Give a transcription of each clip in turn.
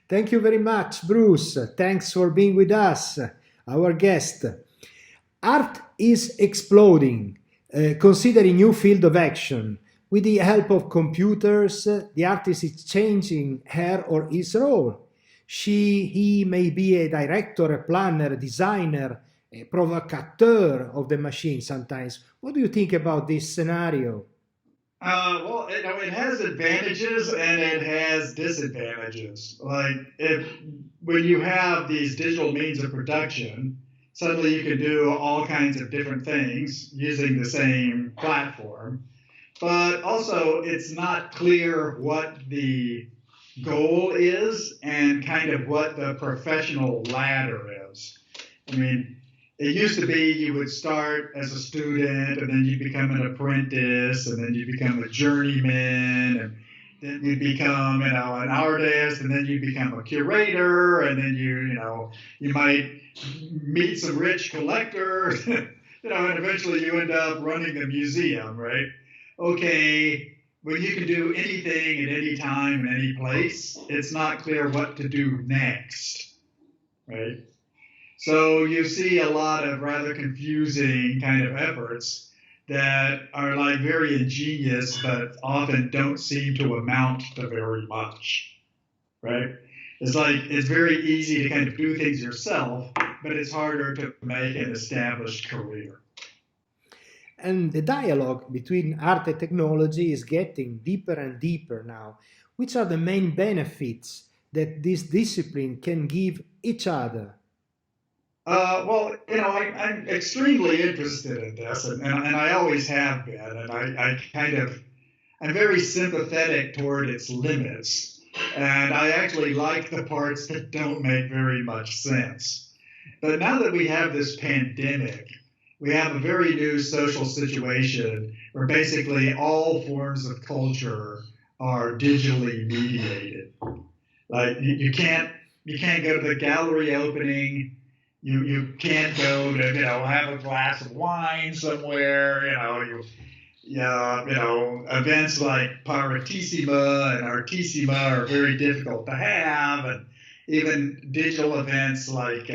Thank you very much, Bruce. Thanks for being with us, our guest. Art is exploding, considering new field of action. With the help of computers, the artist is changing her or his role. He may be a director, a planner, a designer, a provocateur of the machine sometimes. What do you think about this scenario? Well, it has advantages and it has disadvantages. Like if when you have these digital means of production, suddenly you can do all kinds of different things using the same platform. But also, it's not clear what the goal is and kind of what the professional ladder is. I mean, it used to be you would start as a student and then you become an apprentice and then you become a journeyman and then you become an artist and then you become a curator and then you might meet some rich collectors and eventually you end up running the museum, right? Okay, when you can do anything at any time in any place, it's not clear what to do next, right? So you see a lot of rather confusing kind of efforts that are like very ingenious, but often don't seem to amount to very much, right? It's like it's very easy to kind of do things yourself, but it's harder to make an established career. And the dialogue between art and technology is getting deeper and deeper now. Which are the main benefits that this discipline can give each other? Well, I'm extremely interested in this, and I always have been, and I'm very sympathetic toward its limits, and I actually like the parts that don't make very much sense. But now that we have this pandemic, we have a very new social situation where basically all forms of culture are digitally mediated. Like you can't go to the gallery opening. You can't go to have a glass of wine somewhere. Events like Paratissima and Artissima are very difficult to have, and even digital events like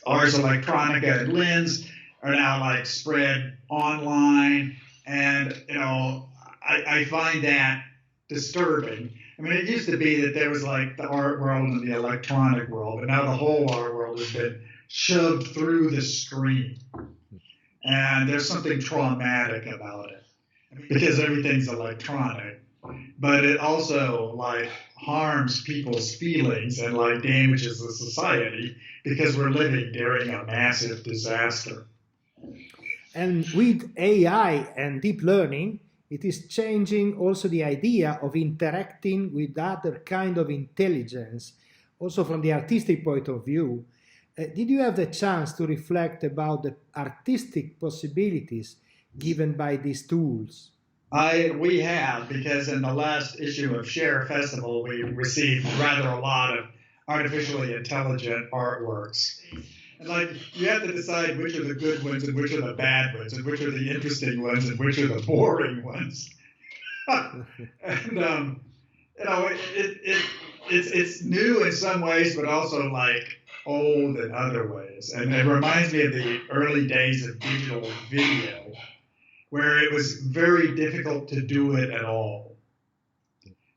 Ars Electronica and Lens are now like spread online, and I find that disturbing. I mean, it used to be that there was like the art world and the electronic world, but now the whole art world has been shoved through the screen, and there's something traumatic about it because everything's electronic. But it also like harms people's feelings and like damages the society because we're living during a massive disaster. And with AI and deep learning, it is changing also the idea of interacting with other kind of intelligence, also from the artistic point of view. Did you have the chance to reflect about the artistic possibilities given by these tools? We have because in the last issue of Share Festival we received rather a lot of artificially intelligent artworks. And like you have to decide which are the good ones and which are the bad ones and which are the interesting ones and which are the boring ones. And it's new in some ways, but also like old in other ways. And it reminds me of the early days of digital video, where it was very difficult to do it at all.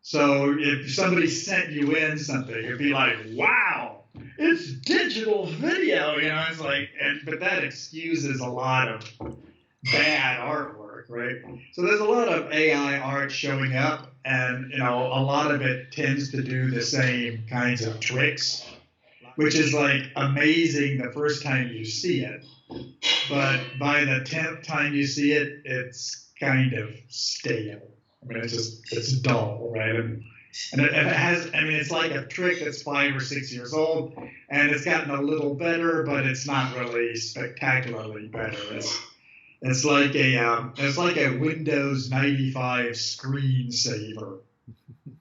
So if somebody sent you in something, it'd be like, wow, it's digital video, it's like, but that excuses a lot of bad artwork, right? So there's a lot of AI art showing up, and a lot of it tends to do the same kinds of tricks, which is like amazing the first time you see it, but by the 10th time you see it, it's kind of stale. I mean, it's dull, right? And it has, I mean, it's like a trick that's 5 or 6 years old, and it's gotten a little better, but it's not really spectacularly better. It's like a Windows 95 screensaver,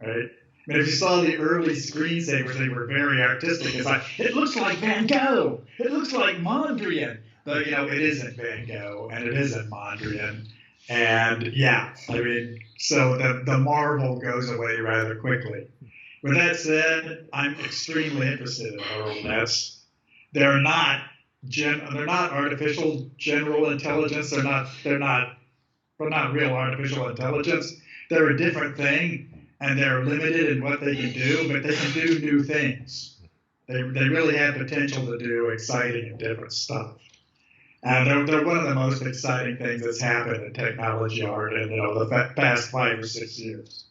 right? I mean, if you saw the early screensavers, they were very artistic. It's like, it looks like Van Gogh. It looks like Mondrian. But, it isn't Van Gogh, and it isn't Mondrian. And, yeah, I mean, So the marvel goes away rather quickly. With that said, I'm extremely interested in neural nets. They're not artificial general intelligence. They're not real artificial intelligence. They're a different thing, and they're limited in what they can do, but they can do new things. They really have potential to do exciting and different stuff. And they're one of the most exciting things that's happened in technology art in the past 5 or 6 years.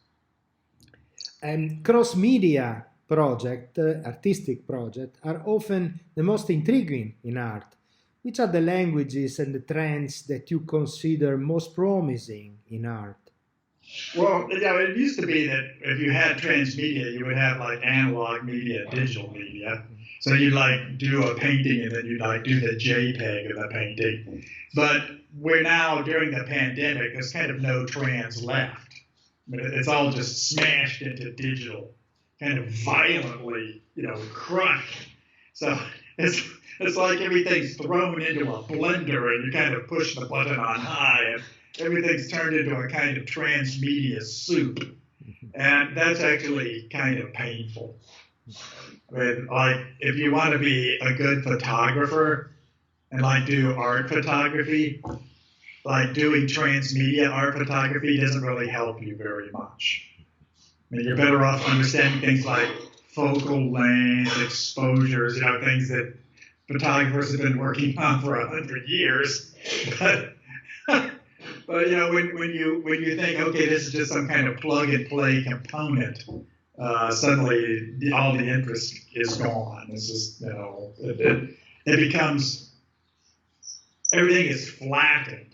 And cross-media projects, artistic projects, are often the most intriguing in art. Which are the languages and the trends that you consider most promising in art? Well, it used to be that if you had transmedia, you would have like analog media, digital media. So you'd like do a painting and then you'd like do the JPEG of the painting. But we're now, during the pandemic, there's kind of no trans left. I mean, it's all just smashed into digital, kind of violently, crushed. So it's like everything's thrown into a blender and you kind of push the button on high and everything's turned into a kind of transmedia soup. And that's actually kind of painful. I mean, like, if you want to be a good photographer and like do art photography, like doing transmedia art photography doesn't really help you very much. I mean, you're better off understanding things like focal length, exposures, things that photographers have been working on for 100 years. But when you think, okay, this is just some kind of plug and play component, suddenly all the interest is gone. This is, it becomes, everything is flattened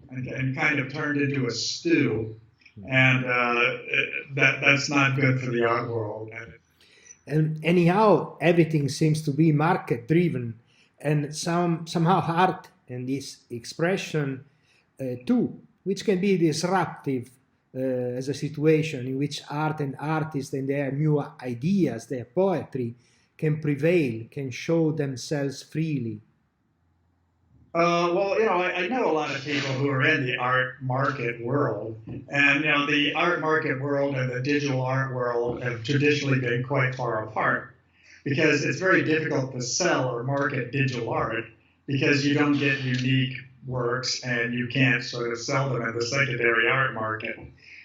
and kind of turned into a stew, and that's not good for the art world. And anyhow, everything seems to be market driven, and somehow art and this expression too, which can be disruptive as a situation in which art and artists and their new ideas, their poetry, can prevail, can show themselves freely. I know a lot of people who are in the art market world, and the art market world and the digital art world have traditionally been quite far apart because it's very difficult to sell or market digital art because you don't get unique works and you can't sort of sell them in the secondary art market.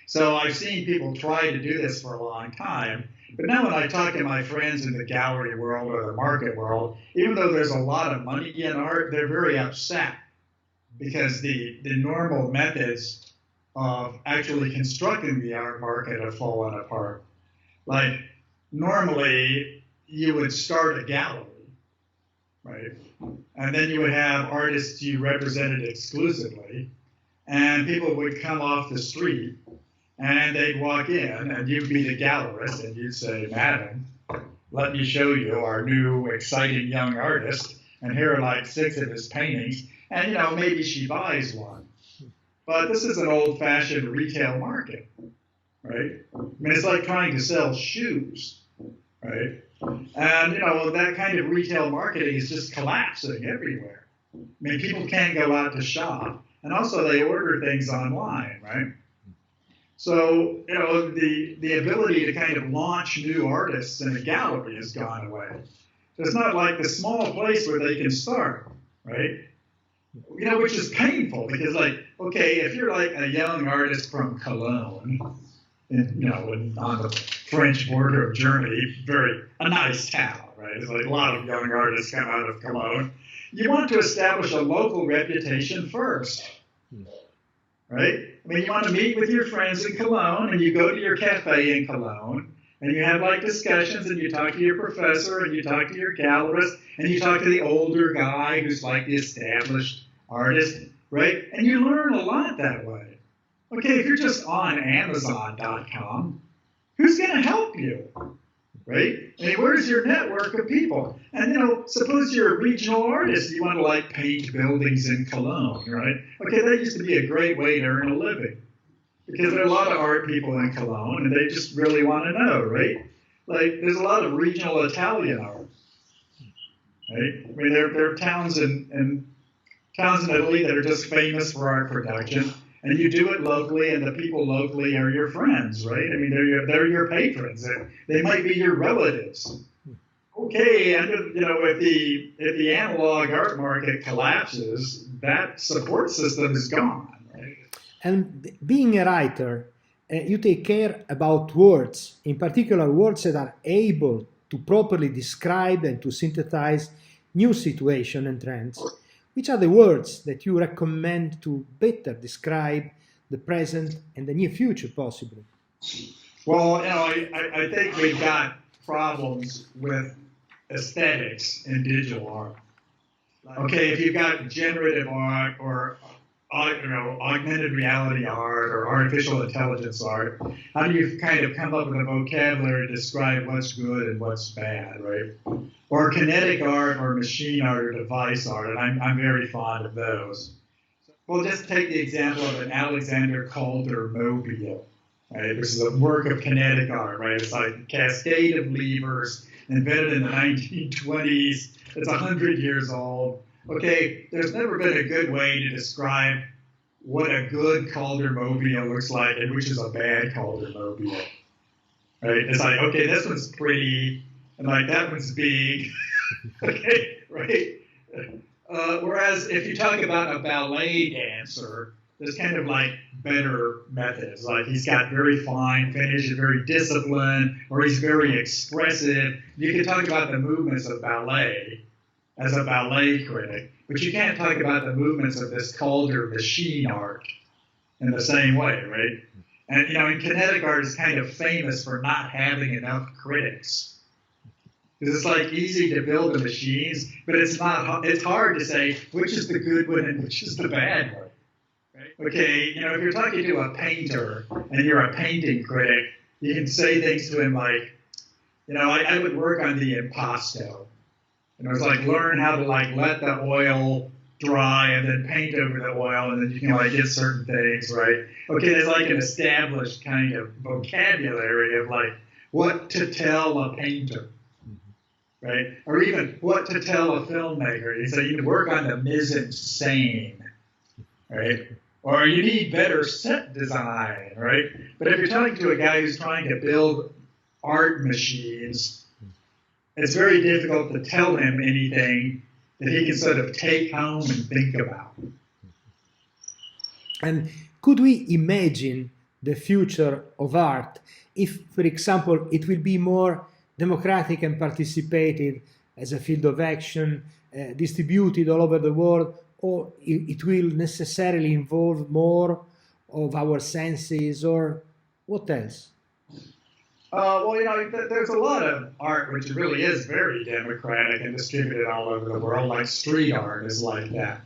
So I've seen people try to do this for a long time. But now when I talk to my friends in the gallery world or the market world, even though there's a lot of money in art, they're very upset because the normal methods of actually constructing the art market have fallen apart. Like, normally you would start a gallery, right? And then you would have artists you represented exclusively, and people would come off the street and they'd walk in, and you'd be the gallerist, and you'd say, "Madam, let me show you our new exciting young artist, and here are like 6 of his paintings," and maybe she buys one. But this is an old-fashioned retail market, right? I mean, it's like trying to sell shoes, right? And that kind of retail marketing is just collapsing everywhere. I mean, people can't go out to shop, and also they order things online, right? So, the ability to kind of launch new artists in a gallery has gone away. So it's not like the small place where they can start, right? Which is painful because, like, okay, if you're like a young artist from Cologne, on the French border of Germany, a nice town, right? It's like a lot of young artists come out of Cologne. You want to establish a local reputation first, right? I mean, you want to meet with your friends in Cologne, and you go to your cafe in Cologne, and you have like discussions, and you talk to your professor, and you talk to your gallerist, and you talk to the older guy who's like the established artist, right? And you learn a lot that way. Okay, if you're just on Amazon.com, who's going to help you, right? I mean, where's your network of people? And, suppose you're a regional artist, you want to, like, paint buildings in Cologne, right? Okay, that used to be a great way to earn a living because there are a lot of art people in Cologne, and they just really want to know, right? Like, there's a lot of regional Italian art, right? I mean, there are towns in Italy that are just famous for art production, and you do it locally, and the people locally are your friends, right? I mean, they're your patrons. They might be your relatives. Okay, and if the analog art market collapses, that support system is gone. Right? And being a writer, you take care about words, in particular words that are able to properly describe and to synthesize new situations and trends. Which are the words that you recommend to better describe the present and the near future, possibly? Well, I think we've got problems with aesthetics in digital art. Okay, if you've got generative art or augmented reality art or artificial intelligence art, how do you kind of come up with a vocabulary to describe what's good and what's bad, right? Or kinetic art or machine art or device art, and I'm very fond of those. Well, just take the example of an Alexander Calder mobile, right? Which is a work of kinetic art, right? It's like a cascade of levers invented in the 1920s. It's 100 years old. Okay, there's never been a good way to describe what a good Calder mobile looks like and which is a bad Calder mobile, right? It's like, okay, this one's pretty, and like that one's big, okay, right? Whereas if you talk about a ballet dancer, there's kind of like better methods. Like he's got very fine finish, very disciplined, or he's very expressive. You can talk about the movements of ballet as a ballet critic, but you can't talk about the movements of this Calder machine art in the same way, right? And and kinetic art is kind of famous for not having enough critics. Because it's like easy to build the machines, but it's not. It's hard to say which is the good one and which is the bad one. Right? Okay, if you're talking to a painter and you're a painting critic, you can say things to him like, I would work on the impasto. It's like learn how to let the oil dry and then paint over the oil, and then you can get certain things, right? Okay, there's like an established kind of vocabulary of what to tell a painter. Right? Or even what to tell a filmmaker. So you can work on the mise-en-scène, right? Or you need better set design, right? But if you're talking to a guy who's trying to build art machines, it's very difficult to tell him anything that he can sort of take home and think about. And could we imagine the future of art if, for example, it will be more democratic and participated as a field of action, distributed all over the world, or it will necessarily involve more of our senses, or what else? Well, there's a lot of art which really is very democratic and distributed all over the world, like street art is like that,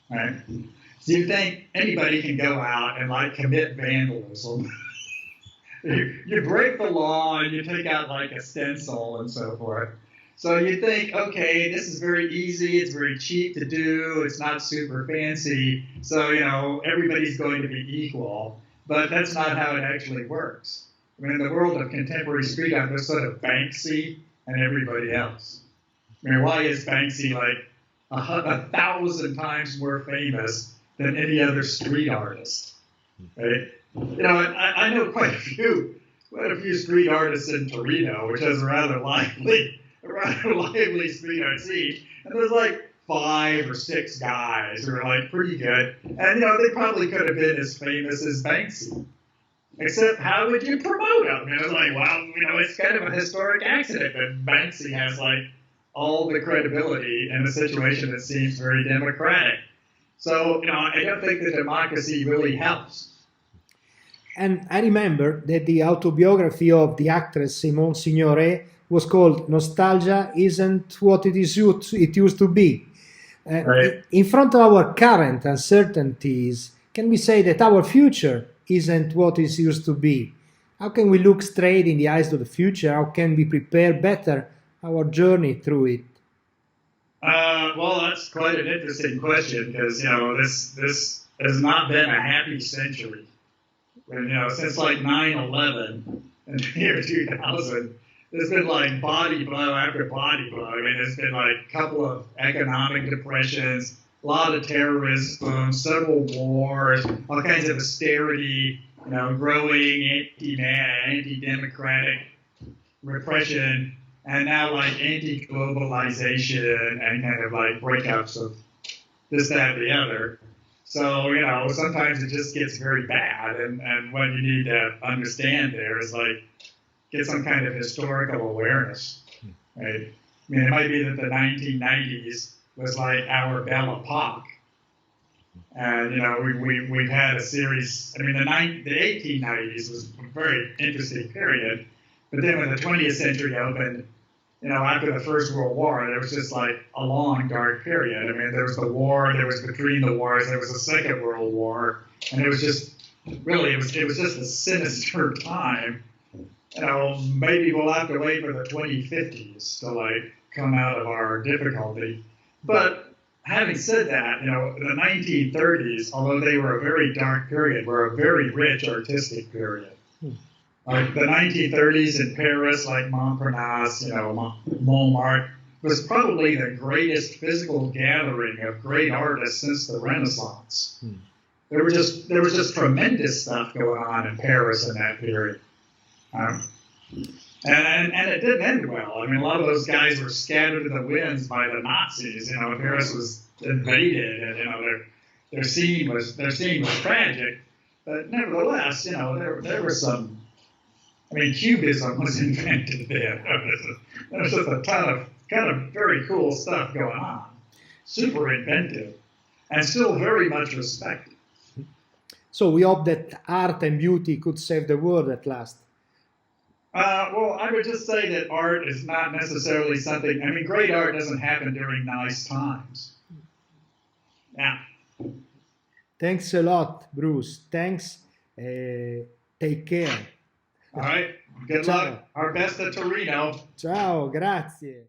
right? So you think anybody can go out and commit vandalism? You break the law and you take out a stencil and so forth. So you think, okay, this is very easy, it's very cheap to do, it's not super fancy, so everybody's going to be equal. But that's not how it actually works. I mean, in the world of contemporary street art, there's sort of Banksy and everybody else. I mean, why is Banksy 1,000 times more famous than any other street artist, right? I know quite a few street artists in Torino, which has a rather lively street art scene. And there's 5 or 6 guys who are pretty good. And they probably could have been as famous as Banksy. Except how would you promote them? It's it's kind of a historic accident that Banksy has all the credibility in a situation that seems very democratic. So, I don't think that democracy really helps. And I remember that the autobiography of the actress Simone Signoret was called Nostalgia Isn't What It Used to Be. Right. In front of our current uncertainties, can we say that our future isn't what it used to be? How can we look straight in the eyes of the future? How can we prepare better our journey through it? Well, that's quite an interesting question because, this has not been a happy century. Since 9/11 in the year 2000, there's been body blow after body blow. I mean, there's been a couple of economic depressions, a lot of terrorism, several wars, all kinds of austerity, growing anti-democratic repression, and now like anti-globalization and kind of like breakups of this, that, and the other. So, sometimes it just gets very bad, and what you need to understand there is like get some kind of historical awareness, right? I mean, it might be that the 1990s was like our Belle Epoque, and we've had a series. I mean, the 1890s was a very interesting period, but then when the 20th century opened, after the First World War, there was just like a long, dark period. I mean, there was the war, there was between the wars, there was the Second World War, and it was just really, it was just a sinister time. Maybe we'll have to wait for the 2050s to like come out of our difficulty. But having said that, the 1930s, although they were a very dark period, were a very rich artistic period. Like the 1930s in Paris, like Montparnasse, Montmartre, was probably the greatest physical gathering of great artists since the Renaissance. There was just tremendous stuff going on in Paris in that period. And it didn't end well. I mean, a lot of those guys were scattered to the winds by the Nazis. Paris was invaded, and their scene was tragic. But nevertheless, there were some. I mean, Cubism was invented there. There was just a ton of kind of very cool stuff going on, super inventive, and still very much respected. So we hope that art and beauty could save the world at last. Well, I would just say that art is not necessarily something. I mean, great art doesn't happen during nice times. Yeah. Thanks a lot, Bruce. Thanks. Take care. All right. Good Ciao. luck. Our best at Torino. Ciao, grazie.